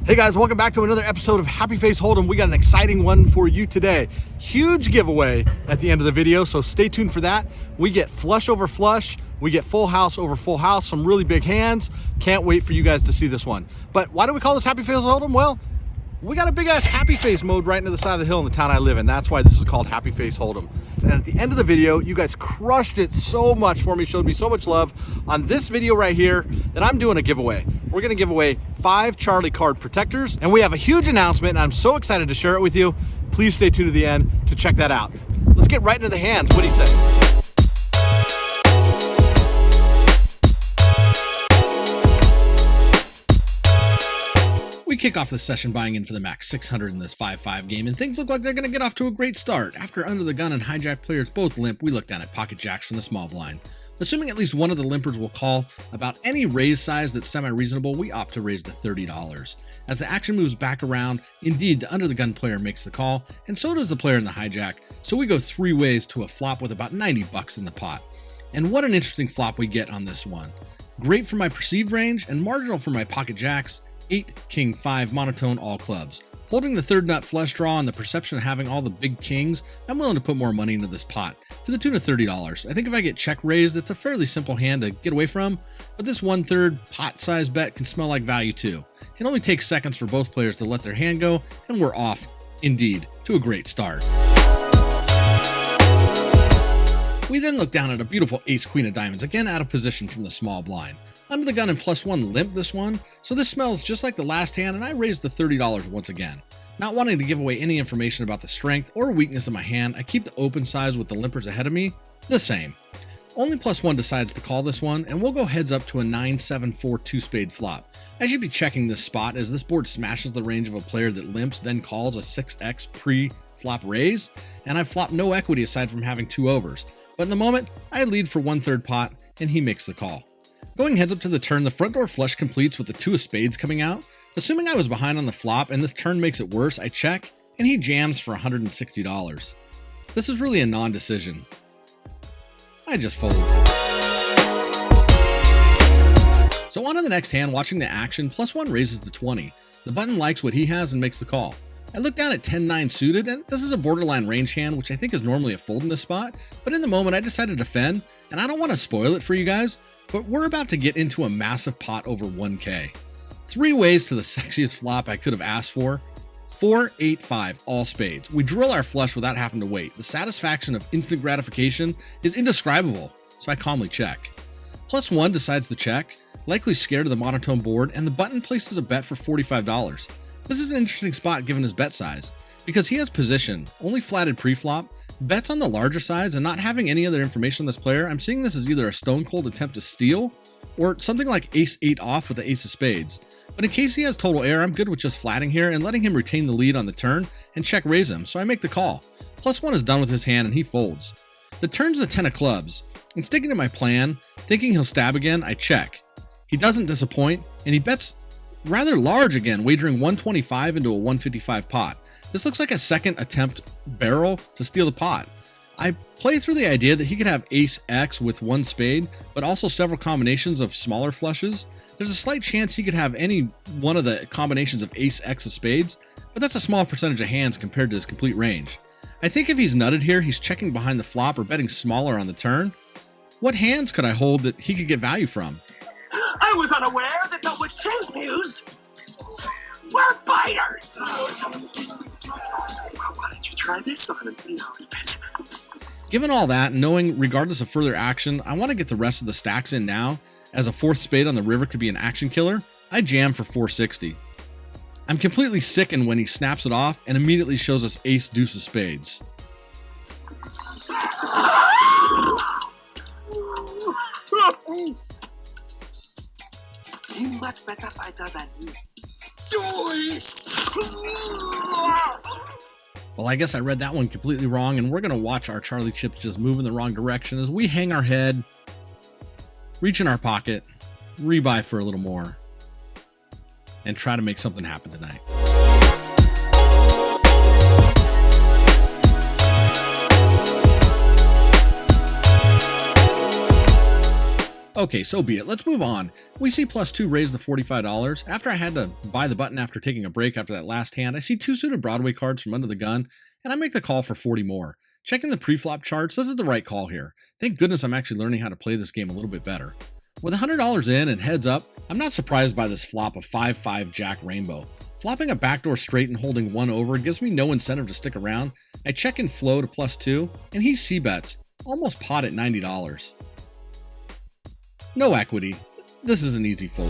Hey guys, welcome back to another episode of Happy Face Holdem. We got an exciting one for you today. Huge giveaway at the end of the video, so stay tuned for that. We get flush over flush, we get full house over full house, some really big hands. Can't wait for you guys to see this one. But why do we call this Happy Face Holdem? Well, we got a big ass happy face mode right into the side of the hill in the town I live in. That's why this is called Happy Face Holdem. And at the end of the video, you guys crushed it so much for me, showed me so much love on this video right here that I'm doing a giveaway. We're gonna give away 5 Charlie card protectors, and we have a huge announcement, and I'm so excited to share it with you. Please stay tuned to the end to check that out. Let's get right into the hands. What do you say? We kick off this session buying in for the max 600 in this 5-5 game, and things look like they're going to get off to a great start. After under the gun and hijack players both limp, we look down at pocket jacks from the small blind. Assuming at least one of the limpers will call about any raise size that's semi-reasonable, we opt to raise to $30. As the action moves back around, indeed the under the gun player makes the call, and so does the player in the hijack, so we go 3 ways to a flop with about 90 bucks in the pot. And what an interesting flop we get on this one. Great for my perceived range, and marginal for my pocket jacks. 8, King, 5, monotone, all clubs. Holding the third nut flush draw and the perception of having all the big kings, I'm willing to put more money into this pot, to the tune of $30. I think if I get check raised, it's a fairly simple hand to get away from, but this 1/3 pot size bet can smell like value too. It only takes seconds for both players to let their hand go, and we're off, indeed, to a great start. We then look down at a beautiful ace queen of diamonds, again out of position from the small blind. Under the gun and +1 limp this one, so this smells just like the last hand, and I raised to $30 once again. Not wanting to give away any information about the strength or weakness of my hand, I keep the open size with the limpers ahead of me the same. Only +1 decides to call this one, and we'll go heads up to a 9-7-4 2-spade flop. I should be checking this spot as this board smashes the range of a player that limps, then calls a 6x pre-flop raise, and I've flopped no equity aside from having 2 overs. But in the moment, I lead for 1/3 pot, and he makes the call. Going heads up to the turn, the front door flush completes with the 2 of spades coming out. Assuming I was behind on the flop and this turn makes it worse, I check, and he jams for $160. This is really a non-decision. I just fold. So on to the next hand, watching the action, +1 raises to 20. The button likes what he has and makes the call. I look down at 10-9 suited, and this is a borderline range hand, which I think is normally a fold in this spot, but in the moment I decided to defend, and I don't want to spoil it for you guys, but we're about to get into a massive pot over 1K. 3 ways to the sexiest flop I could have asked for. 4, 8, 5, all spades. We drill our flush without having to wait. The satisfaction of instant gratification is indescribable, so I calmly check. +1 decides to check, likely scared of the monotone board, and the button places a bet for $45. This is an interesting spot given his bet size. Because he has position, only flatted pre-flop, bets on the larger size, and not having any other information on this player, I'm seeing this as either a stone cold attempt to steal, or something like ace-8 off with the ace of spades. But in case he has total air, I'm good with just flatting here and letting him retain the lead on the turn and check raise him, so I make the call. +1 is done with his hand and he folds. The turn's the 10 of clubs, and sticking to my plan, thinking he'll stab again, I check. He doesn't disappoint, and he bets rather large again, wagering 125 into a 155 pot. This looks like a second attempt barrel to steal the pot. I play through the idea that he could have ace X with 1 spade, but also several combinations of smaller flushes. There's a slight chance he could have any one of the combinations of ace X of spades, but that's a small percentage of hands compared to his complete range. I think if he's nutted here, he's checking behind the flop or betting smaller on the turn. What hands could I hold that he could get value from? I was unaware that the Wachinkus were biters. Why don't you try this on and see how it fits? Given all that, knowing regardless of further action, I want to get the rest of the stacks in now, as a 4th spade on the river could be an action killer, I jam for 460. I'm completely sickened when he snaps it off and immediately shows us ace deuce of spades. Ace. He's much better fighter than you. Well, I guess I read that one completely wrong, and we're going to watch our Charlie chips just move in the wrong direction as we hang our head, reach in our pocket, rebuy for a little more, and try to make something happen tonight. Okay, so be it. Let's move on. We see +2 raise the $45. After I had to buy the button after taking a break after that last hand, I see 2 suited Broadway cards from under the gun, and I make the call for 40 more. Checking the pre-flop charts, this is the right call here. Thank goodness I'm actually learning how to play this game a little bit better. With $100 in and heads up, I'm not surprised by this flop of 5-5 Jack Rainbow. Flopping a backdoor straight and holding 1 over gives me no incentive to stick around. I check in flow to +2, and he c-bets, almost pot at $90. No equity. This is an easy fold.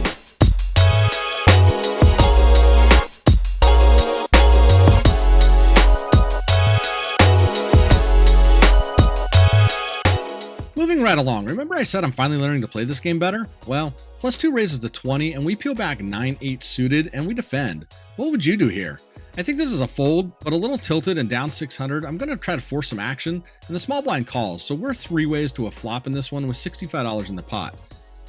Moving right along, remember I said I'm finally learning to play this game better? Well, +2 raises to 20 and we peel back 9-8 suited and we defend. What would you do here? I think this is a fold, but a little tilted and down 600, I'm going to try to force some action, and the small blind calls, so we're 3 ways to a flop in this one with $65 in the pot.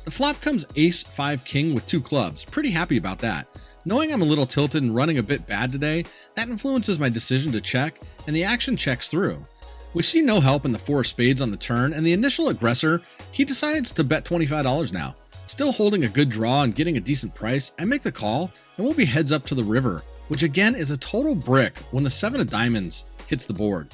The flop comes ace-5-king with 2 clubs, pretty happy about that. Knowing I'm a little tilted and running a bit bad today, that influences my decision to check, and the action checks through. We see no help in the 4 of spades on the turn, and the initial aggressor, he decides to bet $25 now. Still holding a good draw and getting a decent price, I make the call, and we'll be heads up to the river, which again is a total brick when the 7 of diamonds hits the board.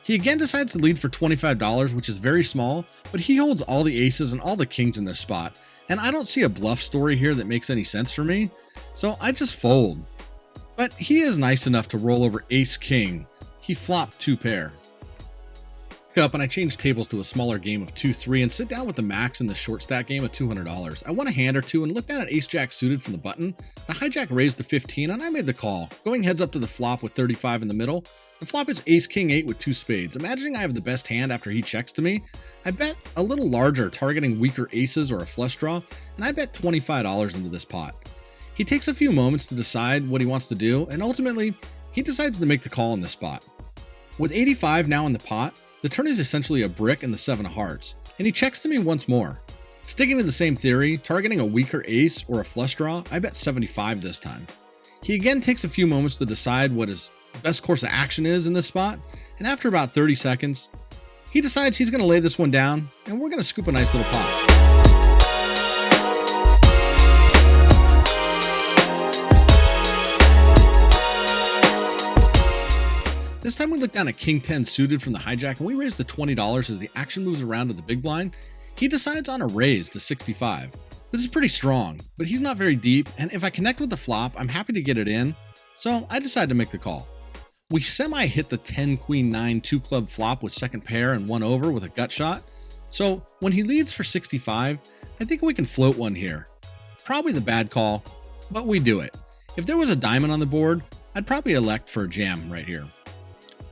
He again decides to lead for $25, which is very small, but he holds all the aces and all the kings in this spot, and I don't see a bluff story here that makes any sense for me, so I just fold. But he is nice enough to roll over ace-king. He flopped 2 pair. Up and I change tables to a smaller game of 2-3 and sit down with the max in the short stack game of $200. I won a hand or two and looked down at ace-jack suited from the button. The hijack raised to 15 and I made the call, going heads up to the flop with 35 in the middle. The flop is ace-king-8 with 2 spades. Imagining I have the best hand after he checks to me, I bet a little larger, targeting weaker aces or a flush draw, and I bet $25 into this pot. He takes a few moments to decide what he wants to do, and ultimately, he decides to make the call in this spot. With 85 now in the pot, the turn is essentially a brick in the 7 of hearts, and he checks to me once more. Sticking to the same theory, targeting a weaker ace or a flush draw, I bet 75 this time. He again takes a few moments to decide what his best course of action is in this spot, and after about 30 seconds, he decides he's going to lay this one down, and we're going to scoop a nice little pot. This time we look down at King 10 suited from the hijack and we raise to $20 as the action moves around to the big blind. He decides on a raise to 65. This is pretty strong, but he's not very deep, and if I connect with the flop, I'm happy to get it in, so I decide to make the call. We semi-hit the 10-queen-9 2-club flop with second pair and 1 over with a gut shot, so when he leads for 65, I think we can float one here. Probably the bad call, but we do it. If there was a diamond on the board, I'd probably elect for a jam right here.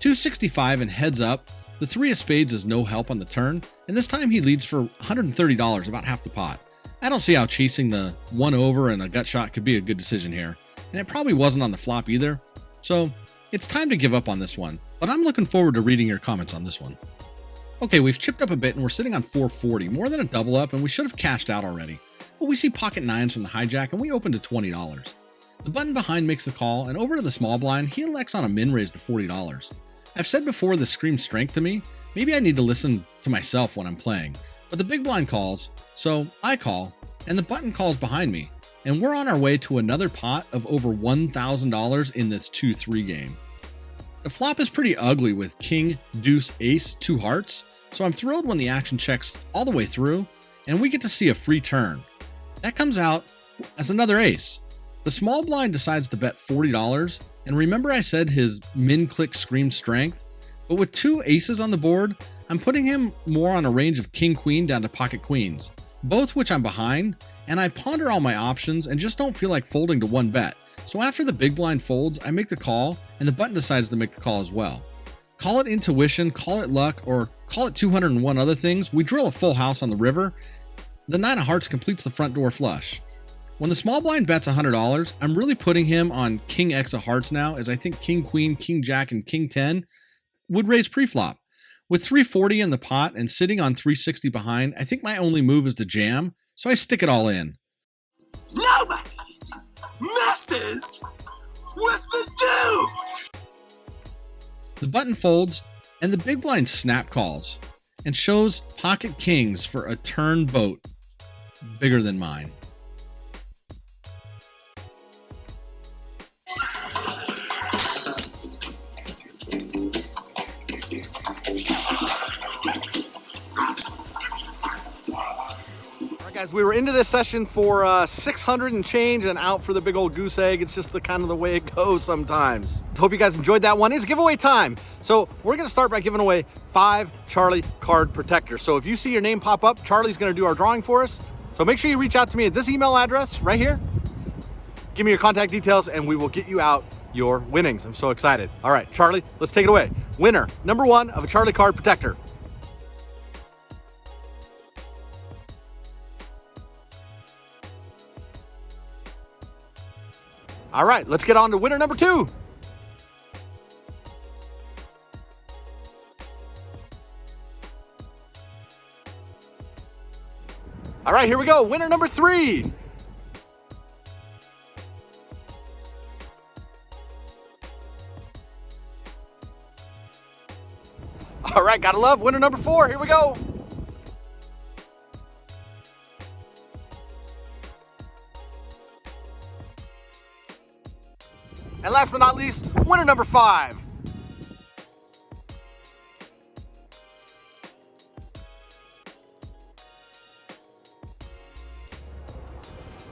265 and heads up, the 3 of spades is no help on the turn, and this time he leads for $130, about half the pot. I don't see how chasing the 1 over and a gut shot could be a good decision here, and it probably wasn't on the flop either, so it's time to give up on this one, but I'm looking forward to reading your comments on this one. Okay, we've chipped up a bit and we're sitting on 440, more than a double up, and we should have cashed out already, but we see pocket 9s from the hijack and we open to $20. The button behind makes the call, and over to the small blind, he elects on a min raise to $40. I've said before this screams strength to me, maybe I need to listen to myself when I'm playing, but the big blind calls, so I call, and the button calls behind me, and we're on our way to another pot of over $1,000 in this 2-3 game. The flop is pretty ugly with king, deuce, ace, 2 hearts, so I'm thrilled when the action checks all the way through, and we get to see a free turn. That comes out as another ace. The small blind decides to bet $40, and remember I said his min click screams strength? But with 2 aces on the board, I'm putting him more on a range of king-queen down to pocket queens, both which I'm behind, and I ponder all my options and just don't feel like folding to 1 bet. So after the big blind folds, I make the call, and the button decides to make the call as well. Call it intuition, call it luck, or call it 201 other things, we drill a full house on the river. The 9 of hearts completes the front door flush. When the small blind bets $100, I'm really putting him on king X of hearts now, as I think king queen, king jack, and king 10 would raise preflop. With 340 in the pot and sitting on 360 behind, I think my only move is to jam, so I stick it all in. Nobody messes with the dude! The button folds, and the big blind snap calls, and shows pocket kings for a turn boat. bigger than mine. Guys, we were into this session for 600 and change and out for the big old goose egg. It's just the kind of the way it goes sometimes. Hope you guys enjoyed that one. It's giveaway time. So we're gonna start by giving away 5 Charlie card protectors. So if you see your name pop up, Charlie's gonna do our drawing for us. So make sure you reach out to me at this email address right here. Give me your contact details and we will get you out your winnings. I'm so excited. All right, Charlie, let's take it away. Winner number 1 of a Charlie card protector. All right, let's get on to winner number 2. All right, here we go. Winner number 3. All right, gotta love winner number 4. Here we go. And last but not least, winner number 5.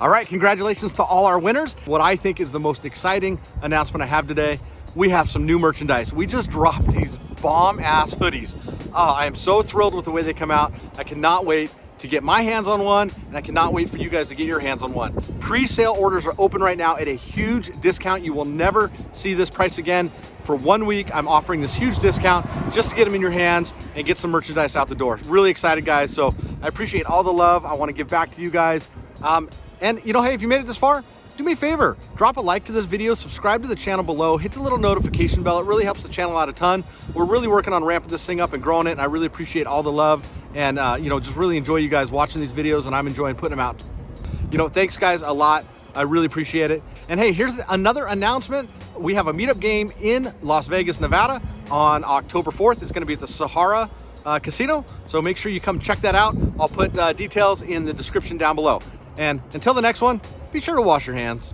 All right, congratulations to all our winners. What I think is the most exciting announcement I have today, we have some new merchandise. We just dropped these bomb-ass hoodies. Oh, I am so thrilled with the way they come out. I cannot wait to get my hands on one, and I cannot wait for you guys to get your hands on one. Pre-sale orders are open right now at a huge discount. You will never see this price again. For 1 week, I'm offering this huge discount just to get them in your hands and get some merchandise out the door. Really excited, guys. So I appreciate all the love. I want to give back to you guys. And you know, hey, if you made it this far, do me a favor, drop a like to this video, subscribe to the channel below, hit the little notification bell. It really helps the channel out a ton. We're really working on ramping this thing up and growing it, and I really appreciate all the love. And you know, just really enjoy you guys watching these videos, and I'm enjoying putting them out. You know, thanks guys a lot. I really appreciate it. And hey, here's another announcement. We have a meetup game in Las Vegas, Nevada on October 4th. It's gonna be at the Sahara Casino. So make sure you come check that out. I'll put details in the description down below. And until the next one, be sure to wash your hands.